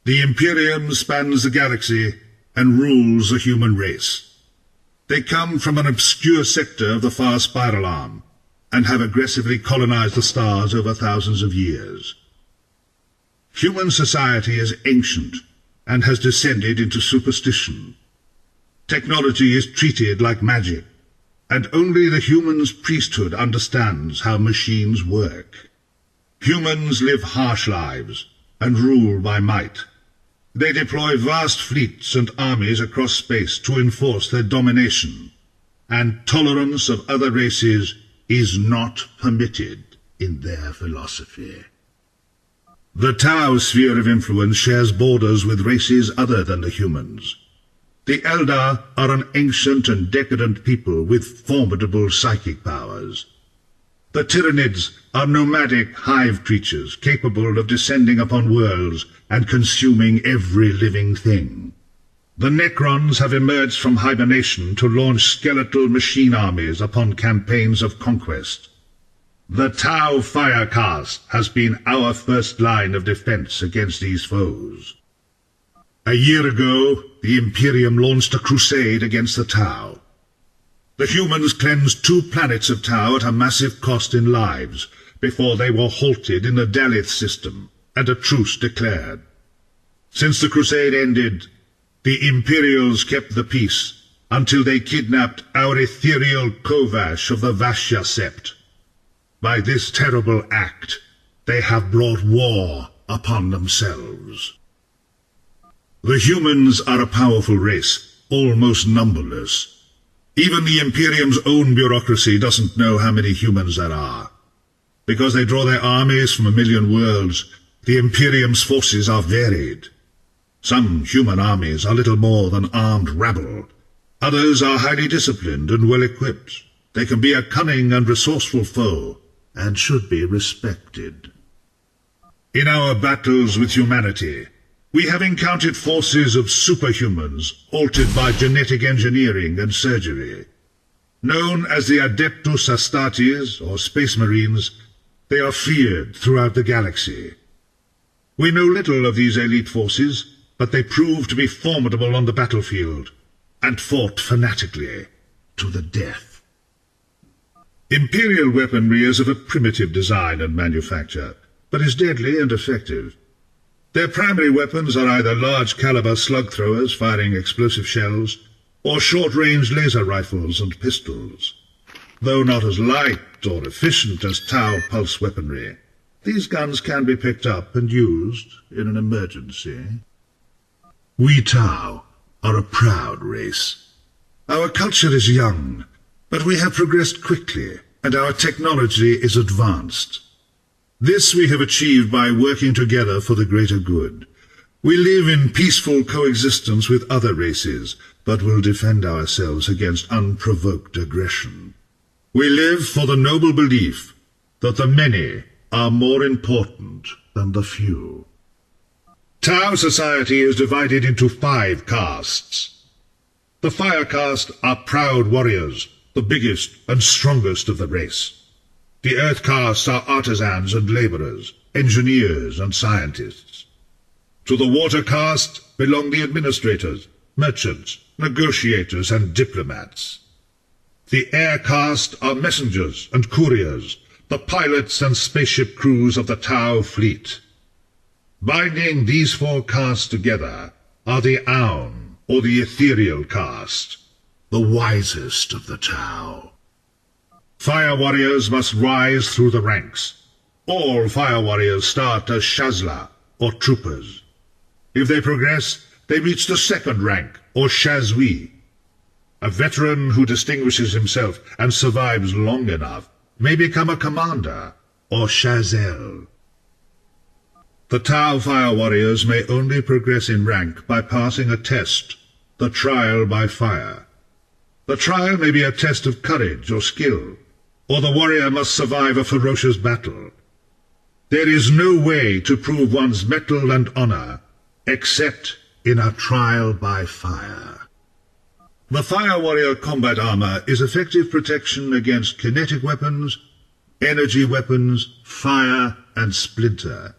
The Imperium spans the galaxy and rules the human race. They come from an obscure sector of the far spiral arm, and have aggressively colonized the stars over thousands of years. Human society is ancient, and has descended into superstition. Technology is treated like magic, and only the human's priesthood understands how machines work. Humans live harsh lives, and rule by might. They deploy vast fleets and armies across space to enforce their domination, and tolerance of other races is not permitted in their philosophy. The Tau sphere of influence shares borders with races other than the humans. The Eldar are an ancient and decadent people with formidable psychic powers. The Tyranids are nomadic hive creatures capable of descending upon worlds and consuming every living thing. The Necrons have emerged from hibernation to launch skeletal machine armies upon campaigns of conquest. The Tau Fire Caste has been our first line of defense against these foes. A year ago, the Imperium launched a crusade against the Tau. The humans cleansed 2 planets of Tau at a massive cost in lives before they were halted in the Dalith system and a truce declared. Since the crusade ended, the Imperials kept the peace until they kidnapped our ethereal Kovash of the Vashya Sept. By this terrible act, they have brought war upon themselves. The humans are a powerful race, almost numberless. Even the Imperium's own bureaucracy doesn't know how many humans there are. Because they draw their armies from a million worlds, the Imperium's forces are varied. Some human armies are little more than armed rabble. Others are highly disciplined and well-equipped. They can be a cunning and resourceful foe, and should be respected. In our battles with humanity, we have encountered forces of superhumans altered by genetic engineering and surgery. Known as the Adeptus Astartes, or Space Marines, they are feared throughout the galaxy. We know little of these elite forces, but they prove to be formidable on the battlefield, and fought fanatically to the death. Imperial weaponry is of a primitive design and manufacture, but is deadly and effective. Their primary weapons are either large-caliber slug throwers firing explosive shells, or short-range laser rifles and pistols. Though not as light or efficient as Tau pulse weaponry, these guns can be picked up and used in an emergency. We Tau are a proud race. Our culture is young, but we have progressed quickly, and our technology is advanced. This we have achieved by working together for the greater good. We live in peaceful coexistence with other races, but will defend ourselves against unprovoked aggression. We live for the noble belief that the many are more important than the few. Tau society is divided into 5 castes. The Fire Caste are proud warriors, the biggest and strongest of the race. The Earth Castes are artisans and laborers, engineers and scientists. To the Water Caste belong the administrators, merchants, negotiators and diplomats. The Air Caste are messengers and couriers, the pilots and spaceship crews of the Tau fleet. Binding these 4 castes together are the Aun, or the Ethereal Caste, the wisest of the Tau. Fire warriors must rise through the ranks. All fire warriors start as Shazla, or troopers. If they progress, they reach the 2nd rank, or Shazwi. A veteran who distinguishes himself and survives long enough may become a commander, or Shazel. The Tau fire warriors may only progress in rank by passing a test, the trial by fire. The trial may be a test of courage or skill, or the warrior must survive a ferocious battle. There is no way to prove one's mettle and honor except in a trial by fire. The Fire Warrior combat armor is effective protection against kinetic weapons, energy weapons, fire, and splinter.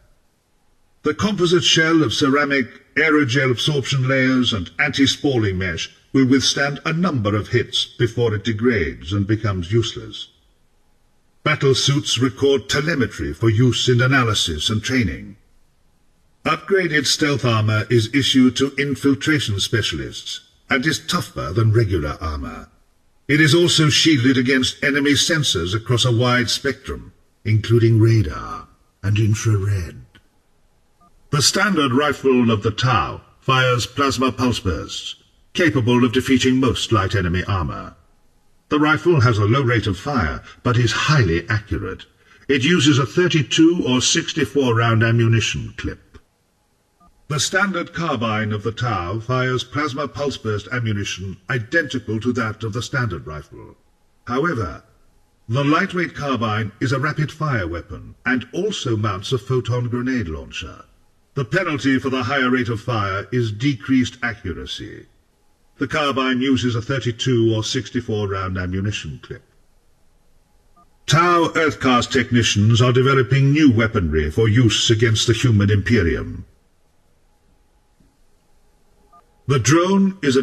The composite shell of ceramic, aerogel absorption layers and anti-spalling mesh will withstand a number of hits before it degrades and becomes useless. Battle suits record telemetry for use in analysis and training. Upgraded stealth armor is issued to infiltration specialists and is tougher than regular armor. It is also shielded against enemy sensors across a wide spectrum, including radar and infrared. The standard rifle of the Tau fires plasma pulse bursts, capable of defeating most light enemy armor. The rifle has a low rate of fire, but is highly accurate. It uses a 32 or 64 round ammunition clip. The standard carbine of the Tau fires plasma pulse burst ammunition identical to that of the standard rifle. However, the lightweight carbine is a rapid-fire weapon and also mounts a photon grenade launcher. The penalty for the higher rate of fire is decreased accuracy. The carbine uses a 32 or 64 round ammunition clip. Tau Earthcast technicians are developing new weaponry for use against the human Imperium. The drone is a